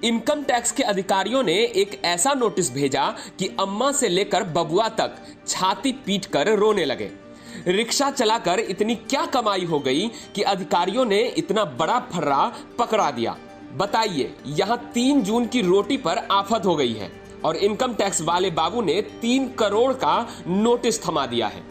Income tax के अधिकारियों ने एक ऐसा नोटिस भेजा कि अम्मा से लेकर बबुआ तक छाती पीट कर रोने लगे। रिक्शा चलाकर इतनी क्या कमाई हो गई कि अधिकारियों ने इतना बड़ा फर्रा पकड़ा दिया। बताइए, यहां 3 जून की रोटी पर आफत हो गई है और इनकम टैक्स वाले बाबू ने 3 करोड़ का नोटिस थमा दिया है।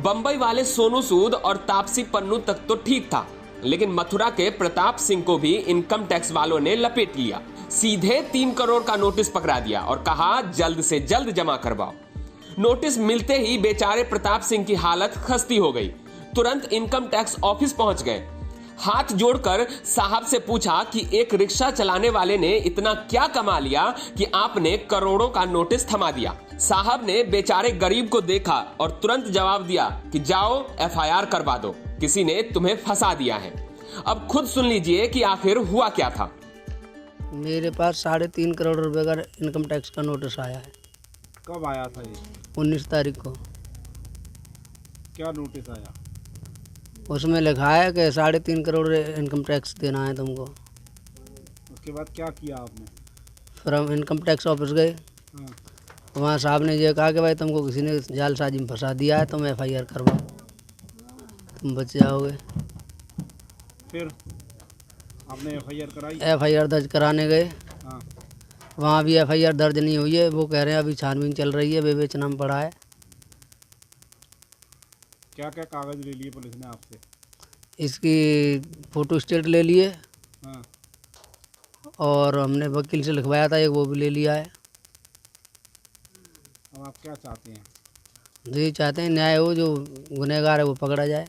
बंबई वाले सोनू सूद और तापसी पन्नू तक तो ठीक था, लेकिन मथुरा के प्रताप सिंह को भी इनकम टैक्स वालों ने लपेट लिया। सीधे 3 करोड़ का नोटिस पकड़ा दिया और कहा जल्द से जल्द जमा करवाओ। नोटिस मिलते ही बेचारे प्रताप सिंह की हालत खस्ती हो गई। तुरंत इनकम टैक्स ऑफिस पहुंच गए। हाथ जोड़कर साहब से पूछा कि एक रिक्शा चलाने वाले ने इतना क्या कमा लिया कि आपने करोड़ों का नोटिस थमा दिया। साहब ने बेचारे गरीब को देखा और तुरंत जवाब दिया कि जाओ एफआईआर करवा दो, किसी ने तुम्हें फंसा दिया है। अब खुद सुन लीजिए कि आखिर हुआ क्या था। मेरे पास 3.5 करोड़ रुपए का इनकम टैक्स का नोटिस आया है। कब आया था ये? 19 तारीख को। क्या नोटिस आया? उसमें लिखा है कि 3.5 करोड़ इनकम टैक्स देना है तुमको। उसके बाद क्या किया आपने? फिर हम इनकम टैक्स ऑफिस गए। वहाँ साहब ने ये कहा कि भाई तुमको किसी ने जालसाजी में फंसा दिया है, तुम एफआईआर करवाओ, तुम बच जाओगे। फिर आपने एफआईआर कराई? एफआईआर दर्ज कराने गए। हाँ। वहाँ भी एफआईआर दर्ज नहीं हुई है। वो कह रहे हैं अभी छानबीन चल रही है, बेचना में पड़ा है। क्या क्या कागज ले लिए पुलिस ने आपसे? इसकी फोटो स्टेट ले लिए। हाँ। और हमने वकील से लिखवाया था एक, वो भी ले लिया है। अब आप क्या चाहते हैं? जी चाहते हैं न्याय हो, जो गुनहगार है वो पकड़ा जाए।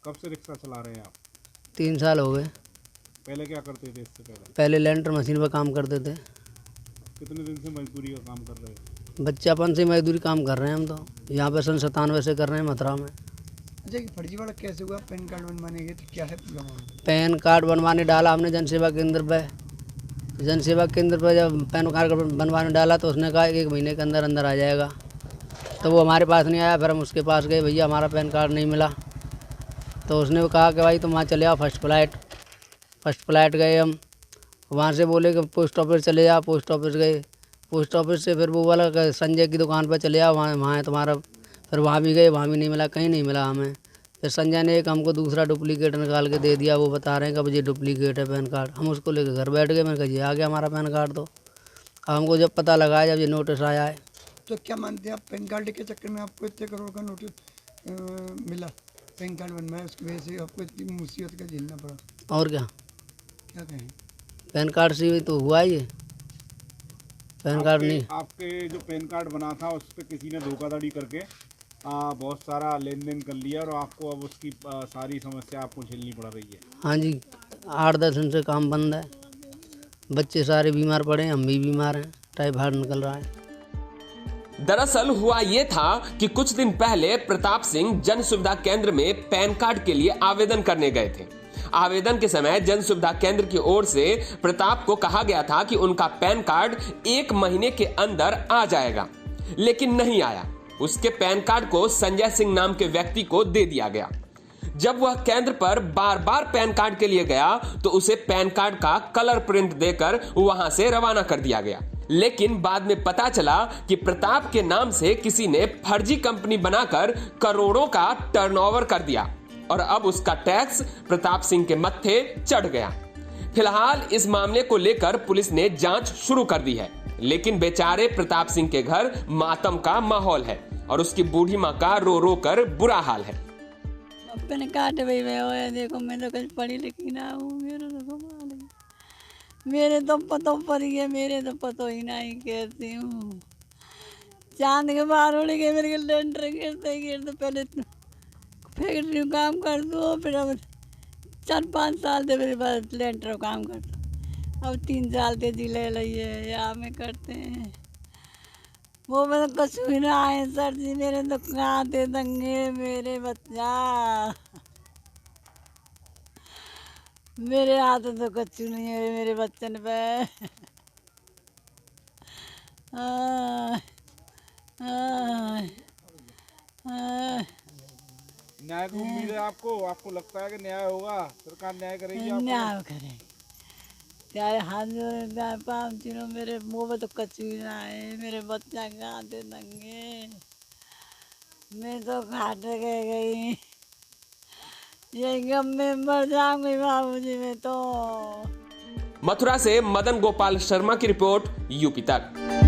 कब से रिक्शा चला रहे हैं आप? 3 साल हो गए। पहले क्या करते थे इससे पहले? पहले लेंटर मशीन पर काम करते थे। कितने दिन से मजदूरी का काम कर रहे हो? बच्चापन से मजदूरी काम कर रहे हैं हम तो। यहाँ पे 97 से कर रहे हैं मथुरा में। अच्छा, कि फर्जीवाड़ा कैसे हुआ? पैन कार्ड बनवाने गए तो क्या है पूरा मामला? पैन कार्ड बनवाने डाला हमने जनसेवा केंद्र पे। जनसेवा केंद्र पर जब पैन कार्ड बनवाने डाला तो उसने कहा 1 महीने के अंदर अंदर आ जाएगा। तो वो हमारे पास नहीं आया। फिर हम उसके पास गए, भैया हमारा पैन कार्ड नहीं मिला। तो उसने कहा कि भाई तुम वहाँ चले आओ फर्स्ट फ्लाइट गए हम। वहाँ से बोले कि पोस्ट ऑफिस चले जाओ। पोस्ट ऑफिस गए। पोस्ट ऑफिस से फिर वो बोला कि संजय की दुकान पर चले आओ, वहाँ है तुम्हारा। फिर वहाँ भी गए, वहाँ भी नहीं मिला, कहीं नहीं मिला हमें। फिर संजय ने एक हमको दूसरा डुप्लीकेट निकाल के दे दिया। वो बता रहे हैं कि अब ये डुप्लीकेट है पैन कार्ड। हम उसको लेकर घर बैठ गए। मैंने कहा ये आ गया हमारा पैन कार्ड। तो अब हमको जब पता लगा जब ये नोटिस आया है। तो क्या मानते हैं आप, पैन कार्ड के चक्कर में आपको इतने करोड़ का नोटिस मिला? पैन कार्ड बनवाया, उसकी वजह से आपको इतनी मुसीबत का झेलना पड़ा। और क्या कहें? पैन कार्ड से तो हुआ ये। पैन कार्ड नहीं। आपके जो पैन कार्ड बना था उस पर किसी ने धोखाधड़ी करके बहुत सारा लेन देन कर लिया और आपको अब उसकी सारी समस्या आपको झेलनी पड़ रही है। हाँ जी, 8-10 दिन से काम बंद है। बच्चे सारे बीमार पड़े हैं, हम भी बीमार हैं, टाइफाइड निकल रहा है। दरअसल हुआ ये था कि कुछ दिन पहले प्रताप सिंह जन सुविधा केंद्र में पैन कार्ड के लिए आवेदन करने गए थे। आवेदन के समय जन सुविधा केंद्र की ओर से प्रताप को कहा गया था कि उनका पैन कार्ड 1 महीने के अंदर आ जाएगा, लेकिन नहीं आया। उसके पैन कार्ड को संजय सिंह नाम के व्यक्ति को दे दिया गया। जब वह केंद्र पर बार बार पैन कार्ड के लिए गया तो उसे पैन कार्ड का कलर प्रिंट देकर वहां से रवाना कर दिया गया। लेकिन बाद में पता चला कि प्रताप के नाम से किसी ने फर्जी कंपनी बनाकर करोड़ों का टर्नओवर कर दिया और अब उसका टैक्स प्रताप सिंह के मत्थे चढ़ गया। फिलहाल इस मामले को लेकर पुलिस ने जांच शुरू कर दी है, लेकिन बेचारे प्रताप सिंह के घर मातम का माहौल है और उसकी बूढ़ी माँ का रो रो कर बुरा हाल है। पैन कार्ड भाई मैं देखो, मैं तो कुछ पढ़ी लिखी ना हूँ। मेरे तो पतो पर ही है, मेरे तो पतो ही नहीं कैसी हूँ। चांद के बाहर उड़ गए मेरे लेंटर गिरते पहले फैक्ट्री में काम कर दो, फिर अब 4-5 साल से मेरे पास लेंटर काम कर दो। अब 3 साल से जिले लिए या में करते हैं। वो मैं तो कछु ही ना आए सर जी, मेरे तो खाते दंगे मेरे बच्चा। मेरे हाथ तो कच्चू नहीं है मेरे बच्चन पे। न्याय की उम्मीद है आपको? आपको लगता है कि न्याय होगा? सरकार न्याय करेगी? न्याय करेगी। चाहे हाथ जोड़े चाहे पाँव चीनो, मेरे मुँह में तो कचू ना है, मेरे बच्चा गाते नंगे, मैं तो घाट गई, ये गम में मर जाऊंगी बाबूजी मैं तो। मथुरा से मदन गोपाल शर्मा की रिपोर्ट, यूपी तक।